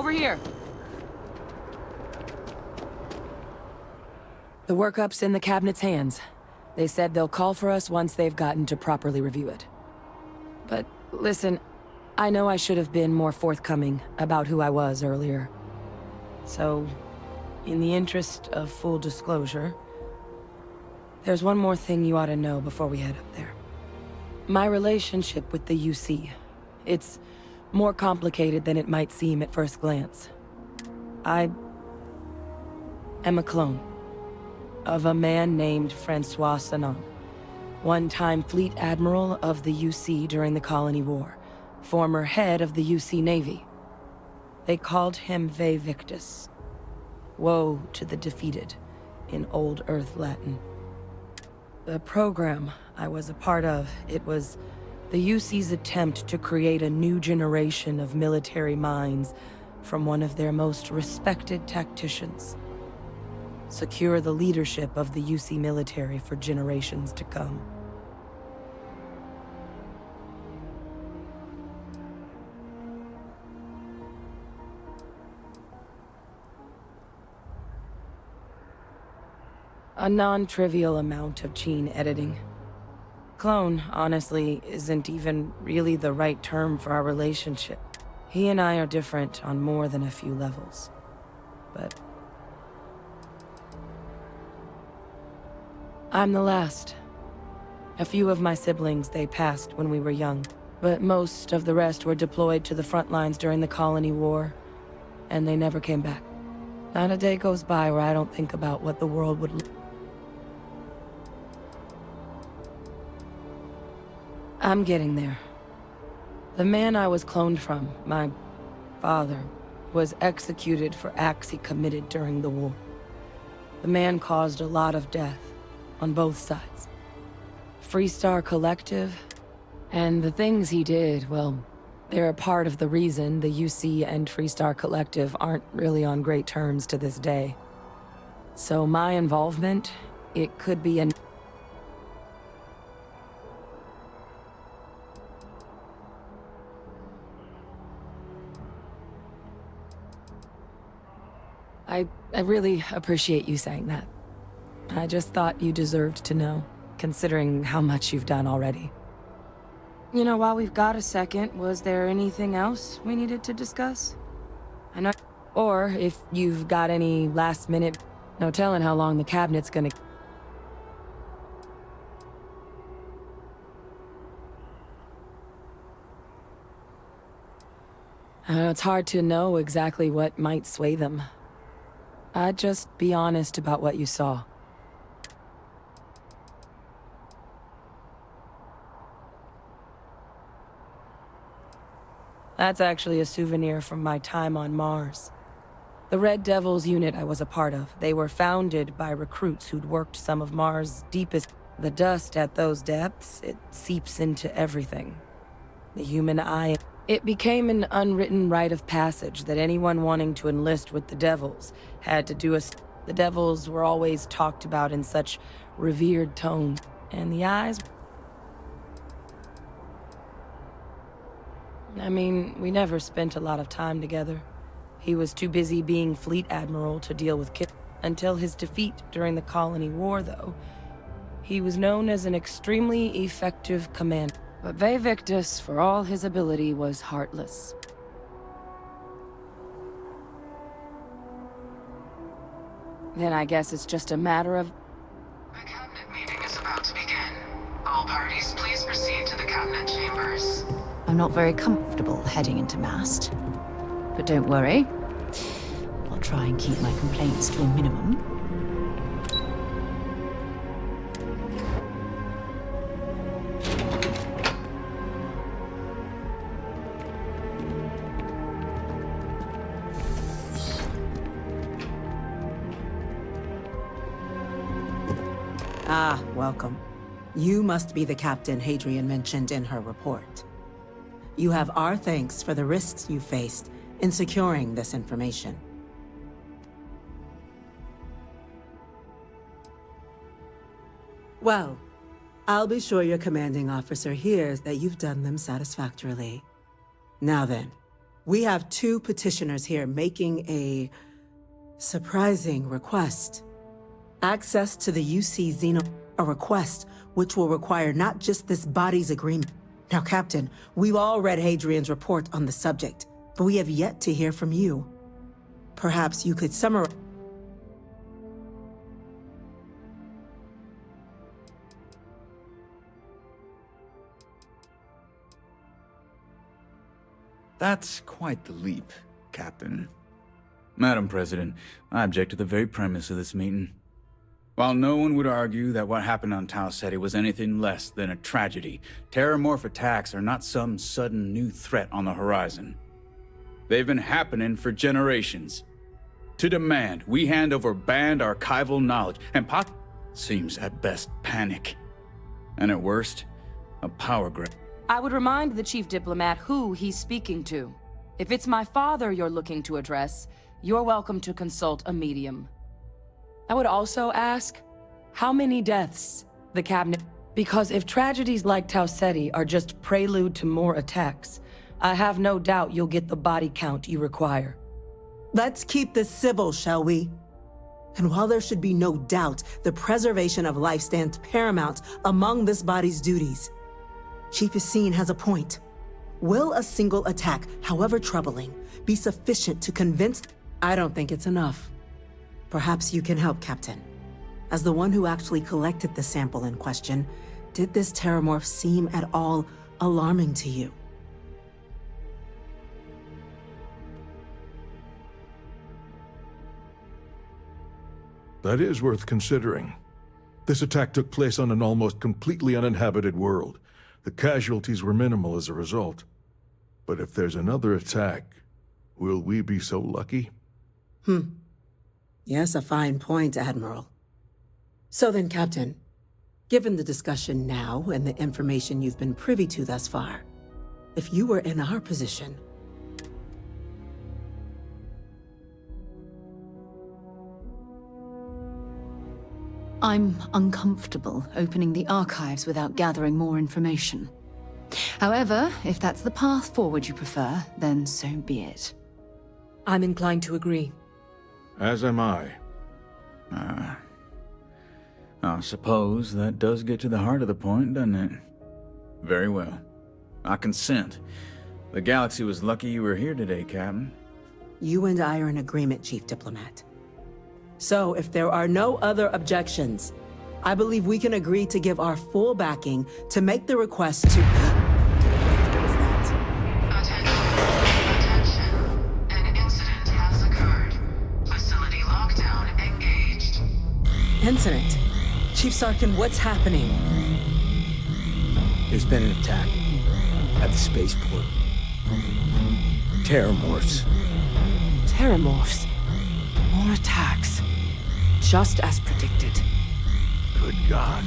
over here. The workup's in the cabinet's hands. They said they'll call for us once they've gotten to properly review it. But listen, I know I should have been more forthcoming about who I was earlier. So, in the interest of full disclosure, there's one more thing you ought to know before we head up there. My relationship with the UC, it's more complicated than it might seem at first glance. I am a clone of a man named Francois Sanon, one-time fleet admiral of the UC during the Colony War, former head of the UC Navy. They called him Vae Victis, woe to the defeated, in Old Earth Latin. The program I was a part of, it was the UC's attempt to create a new generation of military minds from one of their most respected tacticians. Secure the leadership of the UC military for generations to come. A non-trivial amount of gene editing. Clone, honestly, isn't even really the right term for our relationship. He and I are different on more than a few levels. But I'm the last. A few of my siblings, they passed when we were young, but most of the rest were deployed to the front lines during the Colony War, and they never came back. Not a day goes by where I don't think about what the world would look. I'm getting there. The man I was cloned from, my father, was executed for acts he committed during the war. The man caused a lot of death, on both sides. Freestar Collective, and the things he did, well, they're a part of the reason the UC and Freestar Collective aren't really on great terms to this day. So my involvement, it could be an... I really appreciate you saying that. I just thought you deserved to know, considering how much you've done already. You know, while we've got a second, was there anything else we needed to discuss? I know... Or if you've got any last minute... No telling how long the cabinet's gonna... It's hard to know exactly what might sway them. I'd just be honest about what you saw. That's actually a souvenir from my time on Mars. The Red Devils unit I was a part of, they were founded by recruits who'd worked some of Mars' deepest... The dust at those depths, it seeps into everything. The human eye... It became an unwritten rite of passage that anyone wanting to enlist with the Devils had to do a... The Devils were always talked about in such revered tones, and the eyes... I mean, we never spent a lot of time together. He was too busy being Fleet Admiral to deal with kids. Until his defeat during the Colony War, though, he was known as an extremely effective commander. But Vae Victis, for all his ability, was heartless. Then I guess it's just a matter of... The cabinet meeting is about to begin. All parties, please proceed to the cabinet chambers. I'm not very comfortable heading into Mast. But don't worry. I'll try and keep my complaints to a minimum. Ah, welcome. You must be the Captain Hadrian mentioned in her report. You have our thanks for the risks you faced in securing this information. Well, I'll be sure your commanding officer hears that you've done them satisfactorily. Now then, We have two petitioners here making a surprising request. Access to the UC Xeno, a request which will require not just this body's agreement. Now, Captain, we've all read Hadrian's report on the subject, but we have yet to hear from you. Perhaps you could summarize. That's quite the leap, Captain. Madam President, I object to the very premise of this meeting. While no one would argue that what happened on Tau Ceti was anything less than a tragedy, terramorph attacks are not some sudden new threat on the horizon. They've been happening for generations. To demand we hand over banned archival knowledge and seems at best panic. And at worst, a power grab. I would remind the chief diplomat who he's speaking to. If it's my father you're looking to address, you're welcome to consult a medium. I would also ask, how many deaths the cabinet... Because if tragedies like Tau Ceti are just prelude to more attacks, I have no doubt you'll get the body count you require. Let's keep this civil, shall we? And while there should be no doubt, the preservation of life stands paramount among this body's duties. Chief Yassine has a point. Will a single attack, however troubling, be sufficient to convince... I don't think it's enough. Perhaps you can help, Captain. As the one who actually collected the sample in question, did this terramorph seem at all alarming to you? That is worth considering. This attack took place on an almost completely uninhabited world. The casualties were minimal as a result. But if there's another attack, will we be so lucky? Yes, a fine point, Admiral. So then, Captain, given the discussion now and the information you've been privy to thus far, if you were in our position... I'm uncomfortable opening the archives without gathering more information. However, if that's the path forward you prefer, then so be it. I'm inclined to agree. As am I. I suppose that does get to the heart of the point, doesn't it? Very well. I consent. The galaxy was lucky you were here today, Captain. You and I are in agreement, Chief Diplomat. So, if there are no other objections, I believe we can agree to give our full backing to make the request to... What was that? Attention. An incident has occurred. Facility lockdown engaged. Incident? Chief Sarkin, what's happening? There's been an attack at the spaceport. Terramorphs. Terramorphs. More attacks. Just as predicted. Good God.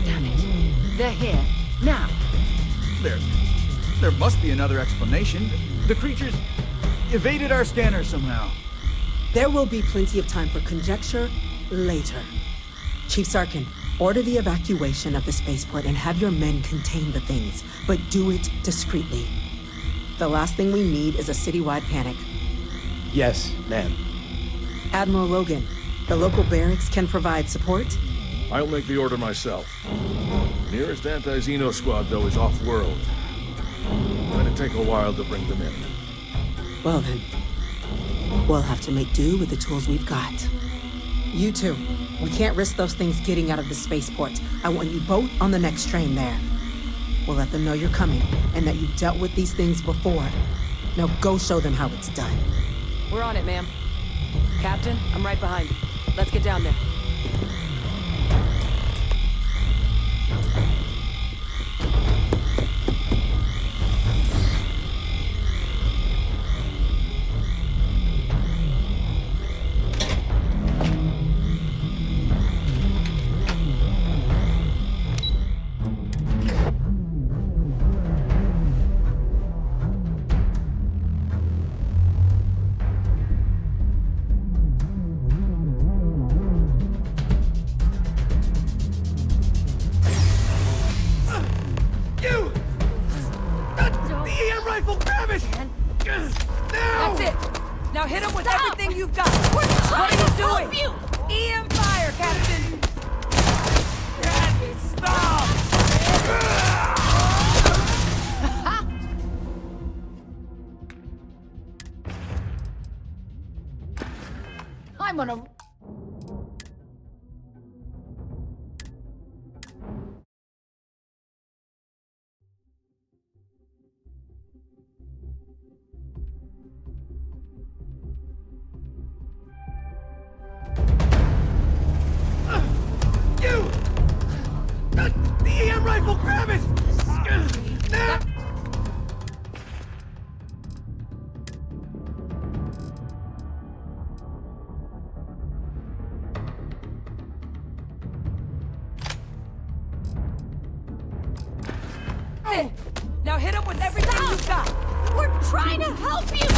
Damn it. They're here. Now. There must be another explanation. The creatures evaded our scanner somehow. There will be plenty of time for conjecture later. Chief Sarkin, order the evacuation of the spaceport and have your men contain the things, but do it discreetly. The last thing we need is a citywide panic. Yes, ma'am. Admiral Logan, the local barracks can provide support? I'll make the order myself. Nearest anti-Xeno squad, though, is off-world. It'll take a while to bring them in. Well then, we'll have to make do with the tools we've got. You two, we can't risk those things getting out of the spaceport. I want you both on the next train there. We'll let them know you're coming, and that you've dealt with these things before. Now go show them how it's done. We're on it, ma'am. Captain, I'm right behind you. Let's get down there. hit him with Stop! everything you've got! We're What trying are to you help doing? you! EM fire, Captain! I'm on a... You! The EM rifle, grab it! Now! Now hit him with everything you've got! We're trying to help you!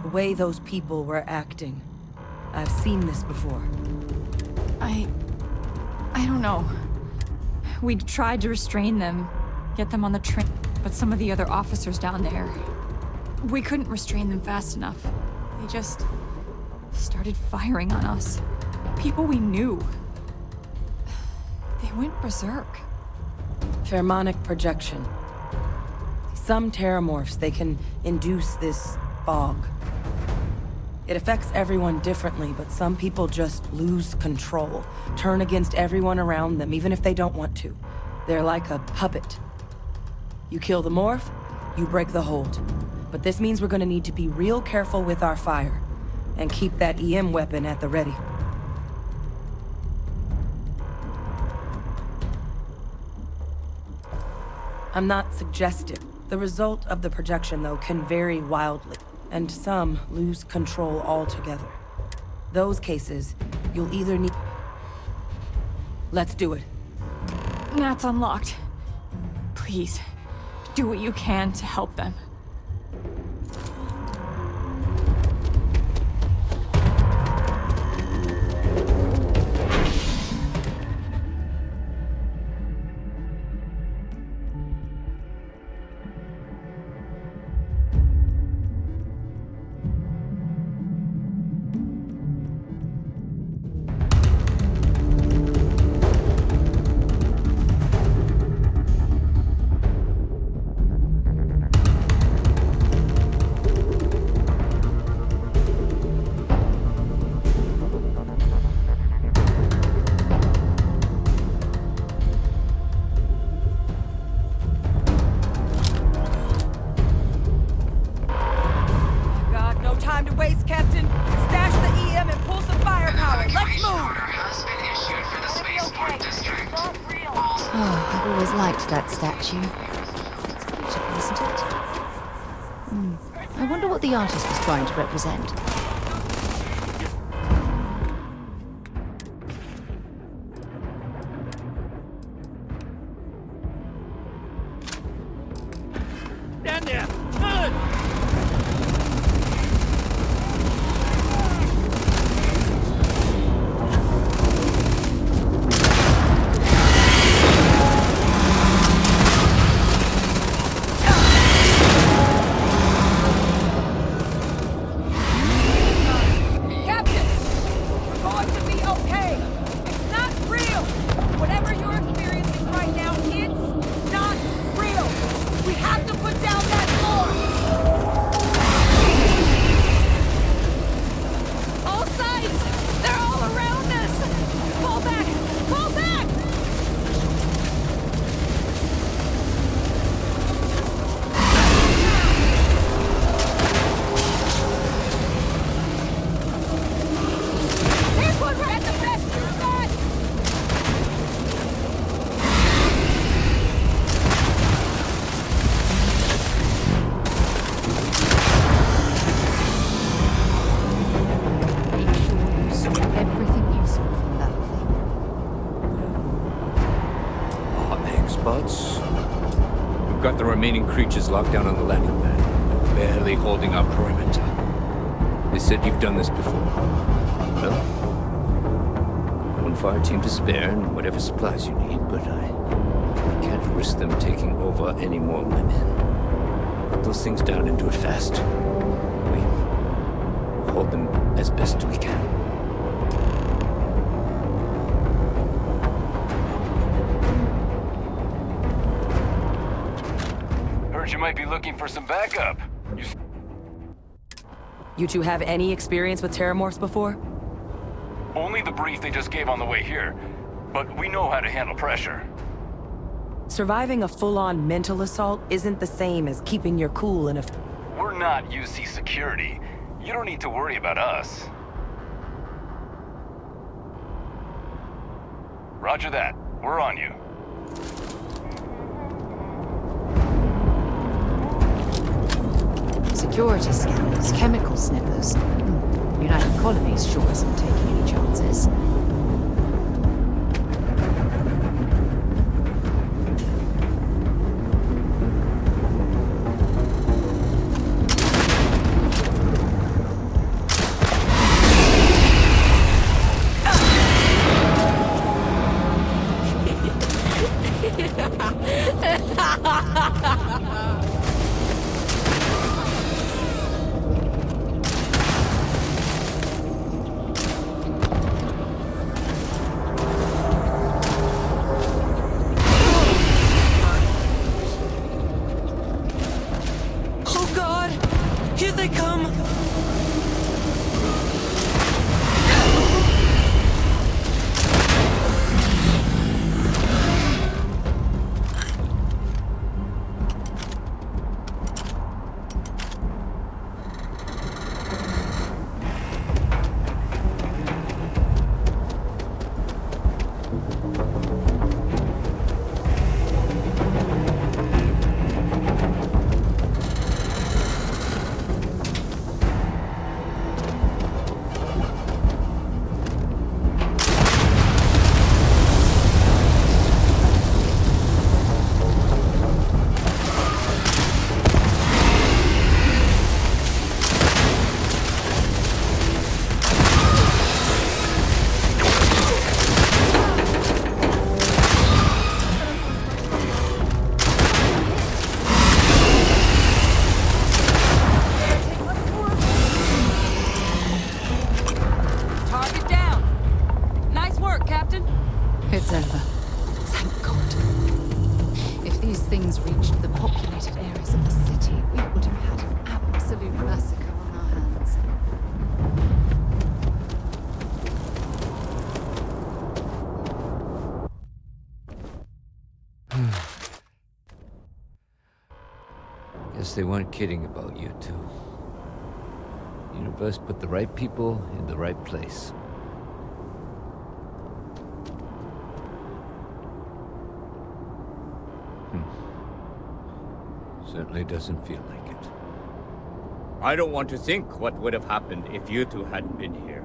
The way those people were acting. I've seen this before. I don't know. We tried to restrain them, get them on the train, but some of the other officers down there, we couldn't restrain them fast enough. They just started firing on us. People we knew. They went berserk. Pheromonic projection. Some terramorphs, they can induce this fog. It affects everyone differently, but some people just lose control, turn against everyone around them, even if they don't want to. They're like a puppet. You kill the morph, you break the hold. But this means we're gonna need to be real careful with our fire, and keep that EM weapon at the ready. I'm not suggestive. The result of the projection, though, can vary wildly, and some lose control altogether. Those cases, you'll either need... Let's do it. Nat's unlocked. Please, do what you can to help them. Time to waste, Captain. Stash the EM and pull some firepower. Let's Evacuation move! order has been issued for the spaceport district. Oh, I've always liked that statue. It's beautiful, isn't it? I wonder what the artist was trying to represent. Stand there! Good! remaining creatures locked down on the landing pad, barely holding our perimeter. They said you've done this before. Well, one fire team to spare and whatever supplies you need, but I can't risk them taking over any more of my men. Put those things down and do it fast. We hold them as best we can. Heard you might be looking for some backup. You two have any experience with terramorphs before? Only the brief they just gave on the way here, but we know how to handle pressure. Surviving a full-on mental assault isn't the same as keeping your cool in a... We're not UC security. You don't need to worry about us. Roger that. We're on you. Security scanners, chemical sniffers. United Colonies sure isn't taking any chances. Oh God! Here they come! Target down! Nice work, Captain! It's over. Thank God. If these things reached the populated areas of the city, we would have had an absolute massacre on our hands. Guess they weren't kidding about you two. Universe put the right people in the right place. Certainly doesn't feel like it. I don't want to think what would have happened if you two hadn't been here.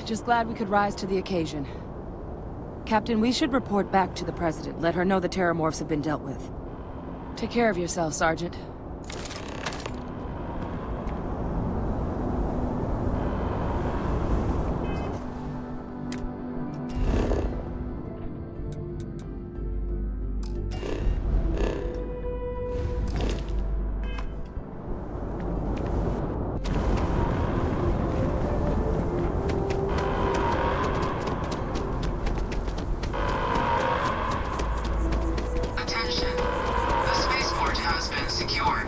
Just glad we could rise to the occasion. Captain, we should report back to the President. Let her know the terramorphs have been dealt with. Take care of yourself, Sergeant. Attention. The spaceport has been secured.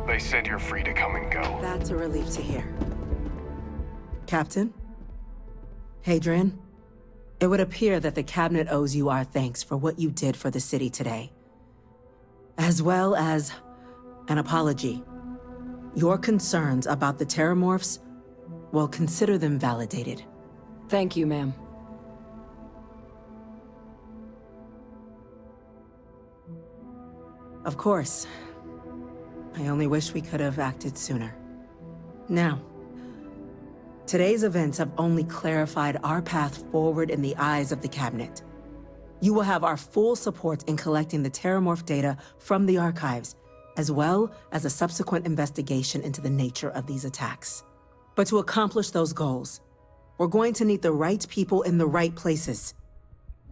They said you're free to come and go. That's a relief to hear. Captain? Hadrian? It would appear that the Cabinet owes you our thanks for what you did for the city today. As well as an apology. Your concerns about the Terramorphs, well, consider them validated. Thank you, ma'am. Of course. I only wish we could have acted sooner. Now, today's events have only clarified our path forward in the eyes of the Cabinet. You will have our full support in collecting the Terramorph data from the archives, as well as a subsequent investigation into the nature of these attacks. But to accomplish those goals, we're going to need the right people in the right places.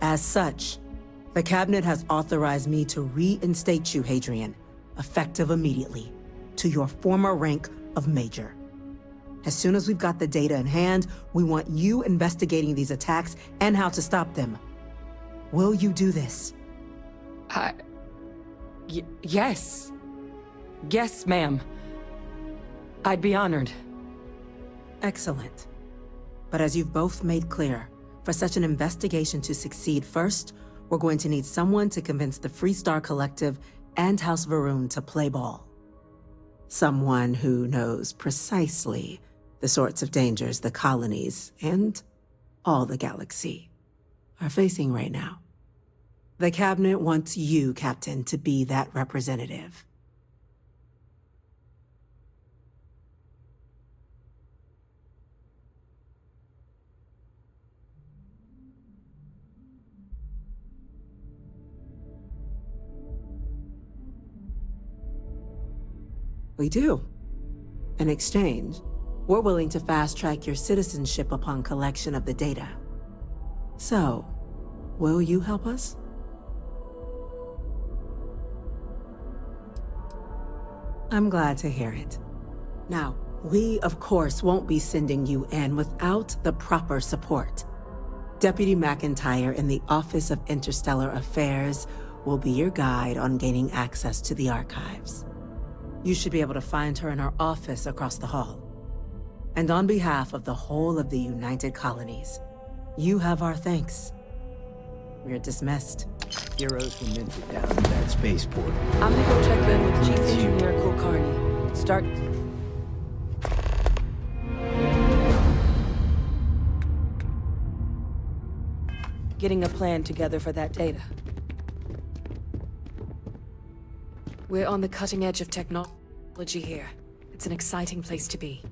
As such, the Cabinet has authorized me to reinstate you, Hadrian, effective immediately, to your former rank of Major. As soon as we've got the data in hand, we want you investigating these attacks and how to stop them. Will you do this? Yes. Yes, ma'am. I'd be honored. Excellent. But as you've both made clear, for such an investigation to succeed first, we're going to need someone to convince the Freestar Collective and House Varun to play ball. Someone who knows precisely the sorts of dangers the colonies and all the galaxy are facing right now. The Cabinet wants you, Captain, to be that representative. We do. In exchange, we're willing to fast-track your citizenship upon collection of the data. So, will you help us? I'm glad to hear it. Now, we, of course, won't be sending you in without the proper support. Deputy McIntyre in the Office of Interstellar Affairs will be your guide on gaining access to the archives. You should be able to find her in her office across the hall. And on behalf of the whole of the United Colonies, you have our thanks. We're dismissed. Heroes were minted down at that spaceport. I'm gonna go check in with Chief Engineer Kulkarni. Start... getting a plan together for that data. We're on the cutting edge of technology here. It's an exciting place to be.